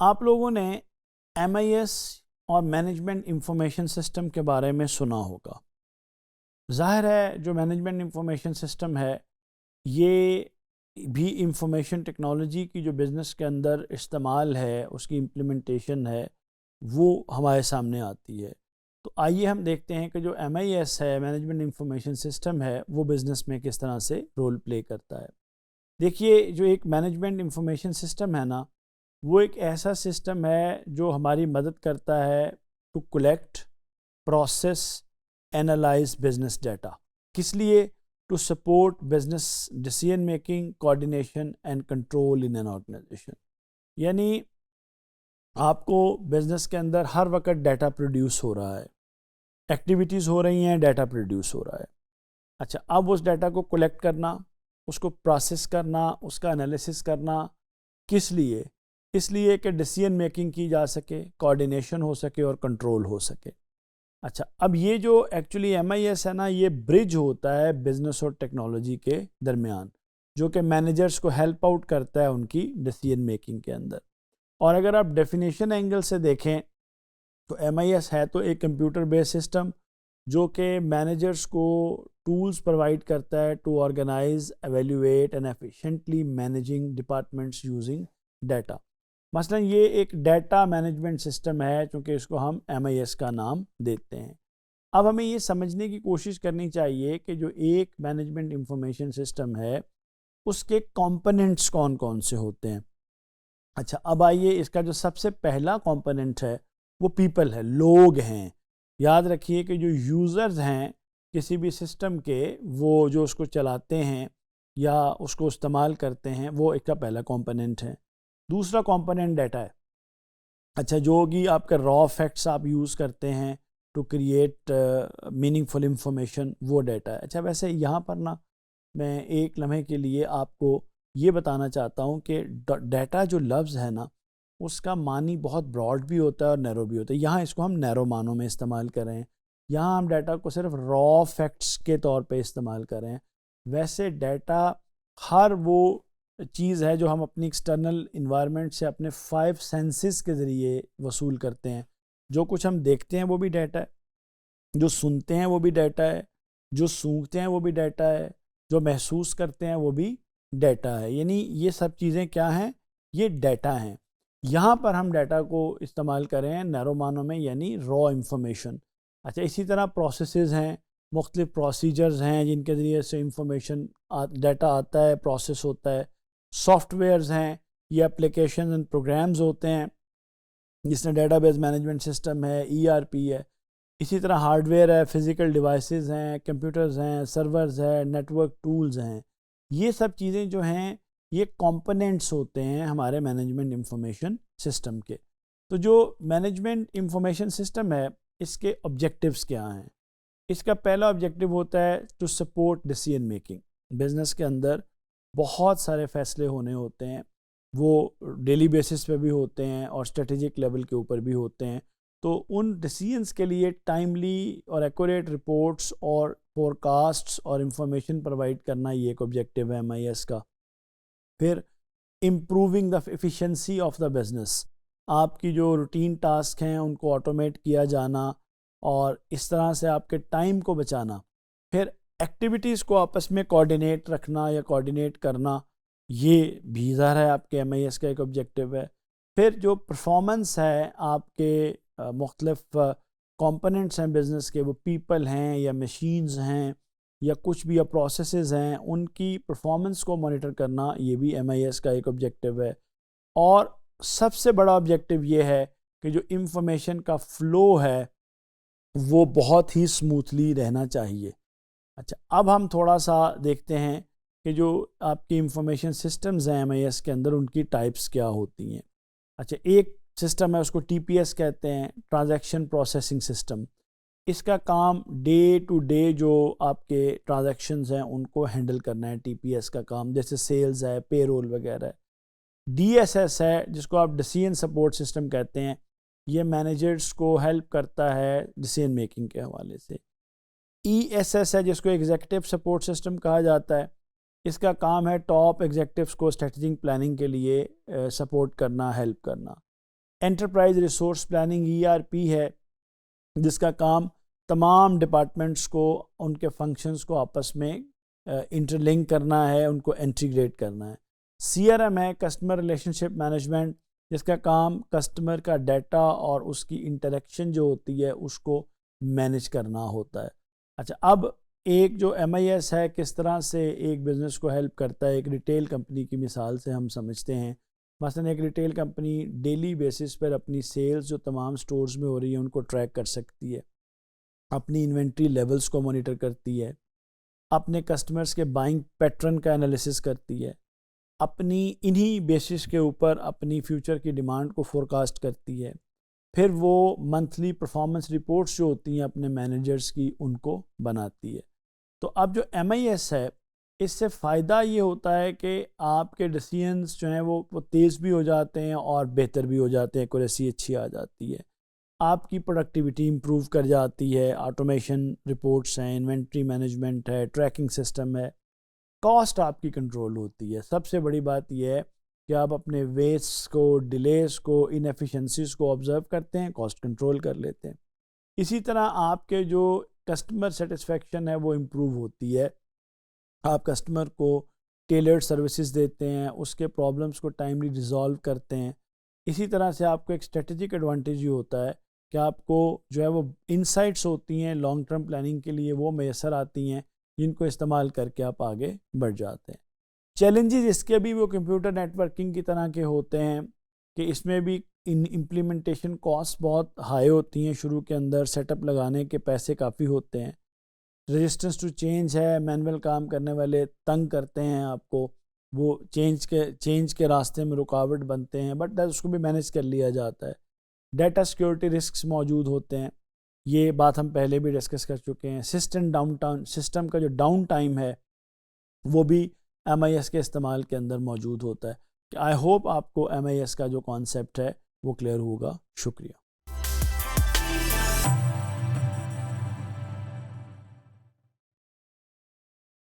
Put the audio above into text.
आप लोगों ने MIS और मैनेजमेंट इंफॉर्मेशन सिस्टम के बारे में सुना होगा। ज़ाहिर है जो मैनेजमेंट इंफॉर्मेशन सिस्टम है ये भी इंफॉर्मेशन टेक्नोलॉजी की जो बिज़नेस के अंदर इस्तेमाल है, उसकी इम्प्लीमेंटेशन है, वो हमारे सामने आती है। तो आइए हम देखते हैं कि जो MIS है, मैनेजमेंट इंफॉर्मेशन सिस्टम है, वो बिज़नेस में किस तरह से रोल प्ले करता है। देखिए, जो एक मैनेजमेंट इंफॉर्मेशन सिस्टम है ना, वो एक ऐसा सिस्टम है जो हमारी मदद करता है to collect, process, analyse business data. किस लिए? To support business decision making, coordination and control in an organisation. यानी आपको बिजनेस के अंदर हर वक्त डाटा प्रोड्यूस हो रहा है, एक्टिविटीज़ हो रही हैं, डाटा प्रोड्यूस हो रहा है। अच्छा, अब उस डाटा को कलेक्ट करना, उसको प्रोसेस करना, उसका एनालिसिस करना, किस लिए? इसलिए कि डिसीजन मेकिंग की जा सके, कोऑर्डिनेशन हो सके और कंट्रोल हो सके। अच्छा, अब ये जो एक्चुअली MIS है ना, ये ब्रिज होता है बिजनेस और टेक्नोलॉजी के दरमियान, जो कि मैनेजर्स को हेल्प आउट करता है उनकी डिसीजन मेकिंग के अंदर। और अगर आप डेफिनेशन एंगल से देखें तो MIS है तो एक कंप्यूटर बेस्ड सिस्टम जो कि मैनेजर्स को टूल्स प्रोवाइड करता है to organise, evaluate and efficiently managing departments using data. मसलन ये एक डाटा मैनेजमेंट सिस्टम है क्योंकि इसको हम MIS का नाम देते हैं। अब हमें ये समझने की कोशिश करनी चाहिए कि जो एक मैनेजमेंट इंफॉर्मेशन सिस्टम है उसके कंपोनेंट्स कौन कौन से होते हैं। अच्छा, अब आइए, इसका जो सबसे पहला कंपोनेंट है वो पीपल है, लोग हैं। याद रखिए कि जो यूज़र्स हैं किसी भी सिस्टम के, वो जो उसको चलाते हैं या उसको इस्तेमाल करते हैं, वो एक का पहला कंपोनेंट है। दूसरा कंपोनेंट डाटा है। अच्छा, जो कि आपका रॉ फैक्ट्स आप यूज़ करते हैं टू क्रिएट मीनिंगफुल इंफॉर्मेशन, वो डाटा है। अच्छा, वैसे यहाँ पर ना मैं एक लम्हे के लिए आपको ये बताना चाहता हूँ कि डाटा जो लफ्ज़ है ना, उसका मानी बहुत ब्रॉड भी होता है और नैरो भी होता है। यहाँ इसको हम नैरो मानों में इस्तेमाल कर रहे हैं। यहाँ हम डाटा को सिर्फ रॉ फैक्ट्स के तौर पे इस्तेमाल कर रहे हैं। वैसे डाटा हर वो चीज़ है जो हम अपनी एक्सटर्नल इन्वायरमेंट से अपने 5 सेंसेस के ज़रिए वसूल करते हैं। जो कुछ हम देखते हैं वो भी डाटा है, जो सुनते हैं वो भी डाटा है, जो सूंघते हैं वो भी डाटा है, जो महसूस करते हैं वो भी डाटा है। यानी ये सब चीज़ें क्या हैं? ये डाटा हैं। यहाँ पर हम डाटा को इस्तेमाल कर रहे हैं नैरो मानों में, यानी रॉ इंफॉर्मेशन। अच्छा, इसी तरह प्रोसेसेस हैं, मुख्तलिफ प्रोसीजर्स हैं जिनके ज़रिए से इंफॉर्मेशन डाटा आता है, प्रोसेस होता है। सॉफ्टवेयर्स हैं, ये एप्लीकेशन एंड प्रोग्राम्स होते हैं जिसमें डेटाबेस मैनेजमेंट सिस्टम है, ERP है। इसी तरह हार्डवेयर है, फिज़िकल डिवाइसेस हैं, कंप्यूटर्स हैं, सर्वर्स हैं, नेटवर्क टूल्स हैं। ये सब चीज़ें जो हैं ये कंपोनेंट्स होते हैं हमारे मैनेजमेंट इंफॉर्मेशन सिस्टम के। तो जो मैनेजमेंट इंफॉर्मेशन सिस्टम है इसके ऑब्जेक्टिव्स क्या हैं? इसका पहला ऑब्जेक्टिव होता है to support decision making. Business के अंदर बहुत सारे फैसले होने होते हैं, वो डेली बेसिस पे भी होते हैं और स्ट्रेटेजिक लेवल के ऊपर भी होते हैं। तो उन डिसीजंस के लिए टाइमली और एक्यूरेट रिपोर्ट्स और फोरकास्ट्स और इंफॉर्मेशन प्रोवाइड करना, ये एक ऑब्जेक्टिव है MIS का। फिर improving the efficiency of the business, आपकी जो रूटीन टास्क हैं उनको ऑटोमेट किया जाना और इस तरह से आपके टाइम को बचाना। फिर एक्टिविटीज़ को आपस में कोऑर्डिनेट रखना या कोऑर्डिनेट करना, ये भी ज़ाहिर है आपके MIS का एक ऑब्जेक्टिव है। फिर जो परफॉर्मेंस है आपके मुख्तलिफ कंपोनेंट्स हैं बिज़नेस के, वो पीपल हैं या मशीन्स हैं या कुछ भी या प्रोसेसेस हैं, उनकी परफॉर्मेंस को मॉनिटर करना, ये भी MIS का एक ऑब्जेक्टिव है। और सबसे बड़ा ऑब्जेक्टिव ये है कि जो इंफॉर्मेशन का फ़्लो है वो बहुत ही स्मूथली रहना चाहिए। अच्छा, अब हम थोड़ा सा देखते हैं कि जो आपकी इंफॉर्मेशन सिस्टम्स हैं MIS के अंदर, उनकी टाइप्स क्या होती हैं। अच्छा, एक सिस्टम है उसको TPS कहते हैं, ट्रांजैक्शन प्रोसेसिंग सिस्टम। इसका काम डे टू डे जो आपके ट्रांजैक्शंस हैं उनको हैंडल करना है। TPS का काम जैसे सेल्स है, पेरोल वगैरह है। DSS है जिसको आप डिसीजन सपोर्ट सिस्टम कहते हैं, ये मैनेजर्स को हेल्प करता है डिसीजन मेकिंग के हवाले से। ESS है जिसको एग्जीक्यूटिव सपोर्ट सिस्टम कहा जाता है, इसका काम है टॉप एग्जीक्यूटिव्स को स्ट्रेटजिक प्लानिंग के लिए सपोर्ट करना, हेल्प करना। एंटरप्राइज रिसोर्स प्लानिंग ERP है, जिसका काम तमाम डिपार्टमेंट्स को उनके फंक्शंस को आपस में इंटरलिंक करना है, उनको इंटीग्रेट करना है। CRM है, कस्टमर रिलेशनशिप मैनेजमेंट, जिसका काम कस्टमर का डाटा और उसकी इंटरेक्शन जो होती है उसको मैनेज करना होता है। अच्छा, अब एक जो MIS है किस तरह से एक बिज़नेस को हेल्प करता है, एक रिटेल कंपनी की मिसाल से हम समझते हैं। मसलन एक रिटेल कंपनी डेली बेसिस पर अपनी सेल्स जो तमाम स्टोर्स में हो रही है उनको ट्रैक कर सकती है, अपनी इन्वेंट्री लेवल्स को मॉनिटर करती है, अपने कस्टमर्स के बाइंग पैटर्न का एनालिसिस करती है, अपनी इन्हीं बेसिस के ऊपर अपनी फ्यूचर की डिमांड को फोरकास्ट करती है, फिर वो मंथली परफॉर्मेंस रिपोर्ट्स जो होती हैं अपने मैनेजर्स की उनको बनाती है। तो अब जो MIS है इससे फ़ायदा ये होता है कि आपके डिसीजंस जो हैं वो तेज़ भी हो जाते हैं और बेहतर भी हो जाते हैं, एक्यूरेसी अच्छी आ जाती है, आपकी प्रोडक्टिविटी इम्प्रूव कर जाती है, ऑटोमेशन रिपोर्ट्स हैं, इन्वेंट्री मैनेजमेंट है, ट्रैकिंग सिस्टम है, कॉस्ट आपकी कंट्रोल होती है। सबसे बड़ी बात यह है कि आप अपने वेस्ट को, डिलेस को, इनएफिशिएंसीज को ऑब्जर्व करते हैं, कॉस्ट कंट्रोल कर लेते हैं। इसी तरह आपके जो कस्टमर सेटिस्फेक्शन है वो इम्प्रूव होती है, आप कस्टमर को टेलर्ड सर्विसेज देते हैं, उसके प्रॉब्लम्स को टाइमली रिजॉल्व करते हैं। इसी तरह से आपको एक स्ट्रेटेजिक एडवांटेज ये होता है कि आपको जो है वो इनसाइट्स होती हैं लॉन्ग टर्म प्लानिंग के लिए, वो मैसर आती हैं, जिनको इस्तेमाल करके आप आगे बढ़ जाते हैं। चैलेंजेस इसके भी वो कंप्यूटर नेटवर्किंग की तरह के होते हैं कि इसमें भी इम्प्लीमेंटेशन कॉस्ट बहुत हाई होती हैं, शुरू के अंदर सेटअप लगाने के पैसे काफ़ी होते हैं, रेजिस्टेंस टू चेंज है, मैनुअल काम करने वाले तंग करते हैं आपको, वो चेंज के रास्ते में रुकावट बनते हैं, बट उसको भी मैनेज कर लिया जाता है। डाटा सिक्योरिटी रिस्क्स मौजूद होते हैं, ये बात हम पहले भी डिस्कस कर चुके हैं। सिस्टम का जो डाउन टाइम है वो भी MIS के इस्तेमाल के अंदर मौजूद होता है। आई होप आपको MIS का जो कॉन्सेप्ट है वो क्लियर होगा। शुक्रिया।